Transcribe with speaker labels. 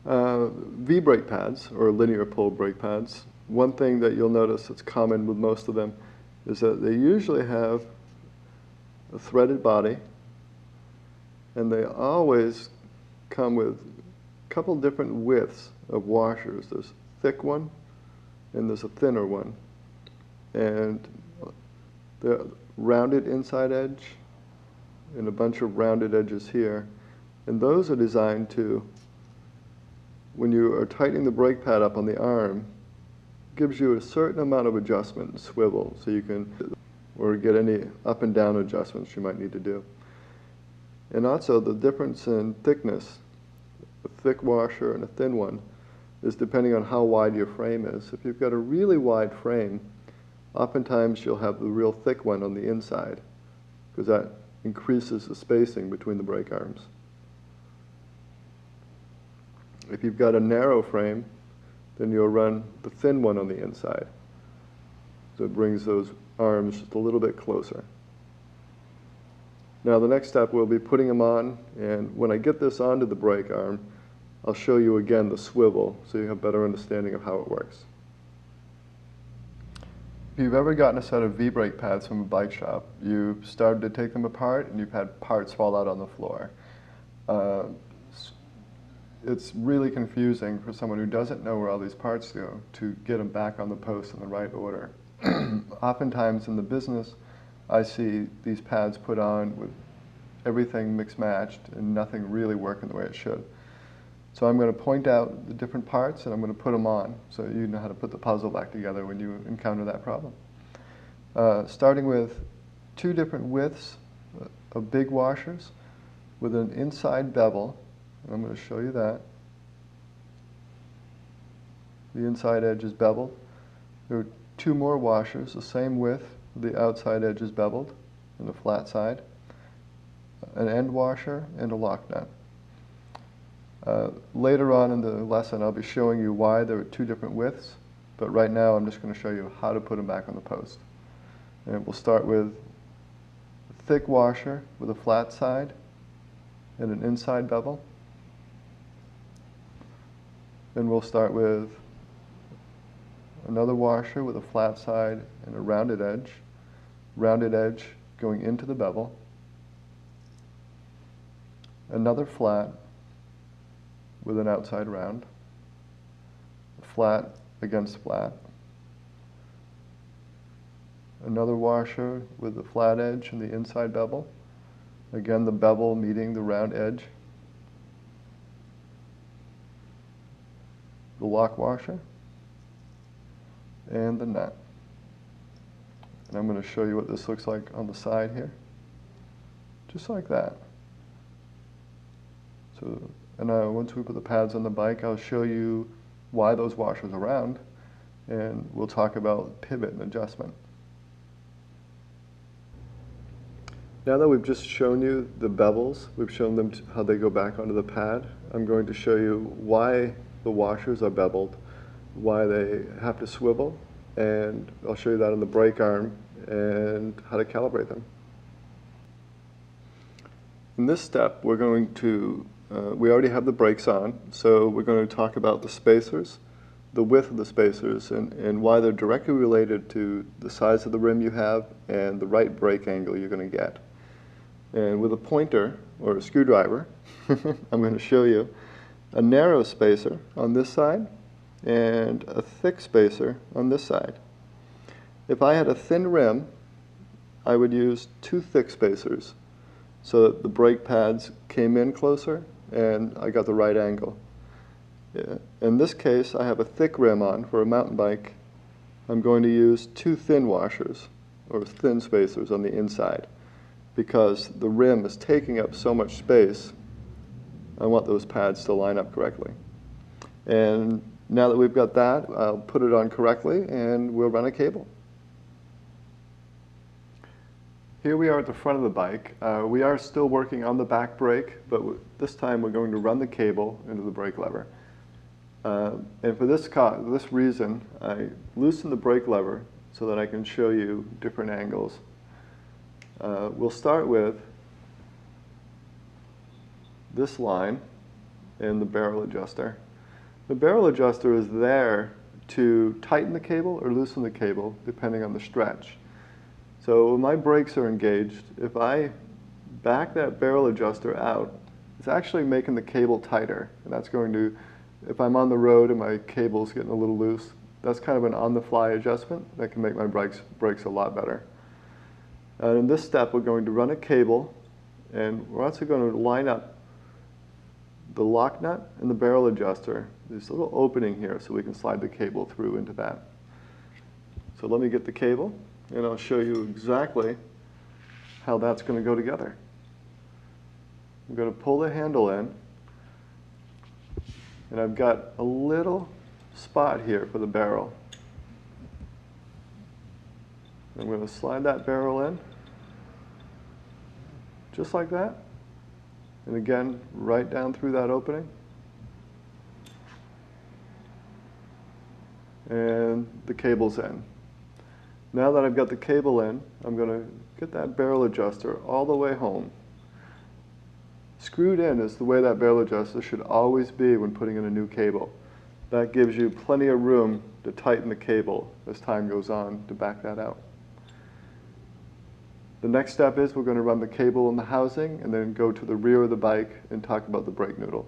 Speaker 1: V-brake pads, or linear pull brake pads, one thing that you'll notice that's common with most of them is that they usually have a threaded body, and they always come with a couple different widths of washers. There's a thick one, and there's a thinner one. And the rounded inside edge, and a bunch of rounded edges here. And those are designed to, when you are tightening the brake pad up on the arm, gives you a certain amount of adjustment and swivel, so you can, or get any up and down adjustments you might need to do. And also the difference in thickness, a thick washer and a thin one, is depending on how wide your frame is. If you've got a really wide frame, oftentimes you'll have the real thick one on the inside, because that increases the spacing between the brake arms. If you've got a narrow frame, then you'll run the thin one on the inside. So it brings those arms just a little bit closer. Now the next step, we'll be putting them on, and when I get this onto the brake arm, I'll show you again the swivel so you have a better understanding of how it works. If you've ever gotten a set of V-brake pads from a bike shop, you've started to take them apart and you've had parts fall out on the floor. It's really confusing for someone who doesn't know where all these parts go to get them back on the post in the right order. Oftentimes in the business, I see these pads put on with everything mixed-matched and nothing really working the way it should. So I'm going to point out the different parts and I'm going to put them on so you know how to put the puzzle back together when you encounter that problem. Starting with two different widths of big washers with an inside bevel. I'm going to show you that. The inside edge is beveled. There are two more washers, the same width, the outside edge is beveled and the flat side. An end washer and a lock nut. Later on in the lesson, I'll be showing you why there are two different widths, but right now I'm just going to show you how to put them back on the post. And we'll start with a thick washer with a flat side and an inside bevel. Then we'll start with another washer with a flat side and a rounded edge going into the bevel. Another flat with an outside round, flat against flat. Another washer with the flat edge and the inside bevel. Again, the bevel meeting the round edge. The lock washer and the nut. And I'm going to show you what this looks like on the side here. Just like that. So, and once we put the pads on the bike, I'll show you why those washers are round, and we'll talk about pivot and adjustment. Now that we've just shown you the bevels, we've shown them how they go back onto the pad, I'm going to show you why the washers are beveled, why they have to swivel, and I'll show you that on the brake arm and how to calibrate them. In this step, we're going to, we already have the brakes on, so we're going to talk about the spacers, the width of the spacers, and why they're directly related to the size of the rim you have and the right brake angle you're going to get. And with a pointer or a screwdriver, I'm going to show you a narrow spacer on this side and a thick spacer on this side. If I had a thin rim, I would use two thick spacers so that the brake pads came in closer and I got the right angle. Yeah. In this case, I have a thick rim on for a mountain bike. I'm going to use two thin washers or thin spacers on the inside because the rim is taking up so much space. I want those pads to line up correctly. And now that we've got that, I'll put it on correctly and we'll run a cable. Here we are at the front of the bike. We are still working on the back brake, but this time we're going to run the cable into the brake lever. And for this reason, I loosen the brake lever so that I can show you different angles. We'll start with this line and the barrel adjuster. The barrel adjuster is there to tighten the cable or loosen the cable depending on the stretch. So when my brakes are engaged, if I back that barrel adjuster out, it's actually making the cable tighter. And that's going to, if I'm on the road and my cable's getting a little loose, that's kind of an on-the-fly adjustment that can make my brakes a lot better. And in this step, we're going to run a cable, and we're also going to line up the lock nut and the barrel adjuster. There's a little opening here so we can slide the cable through into that. So let me get the cable, and I'll show you exactly how that's going to go together. I'm going to pull the handle in, and I've got a little spot here for the barrel. I'm going to slide that barrel in, just like that. And again, right down through that opening. And the cable's in. Now that I've got the cable in, I'm going to get that barrel adjuster all the way home. Screwed in is the way that barrel adjuster should always be when putting in a new cable. That gives you plenty of room to tighten the cable as time goes on to back that out. The next step is we're going to run the cable in the housing and then go to the rear of the bike and talk about the brake noodle.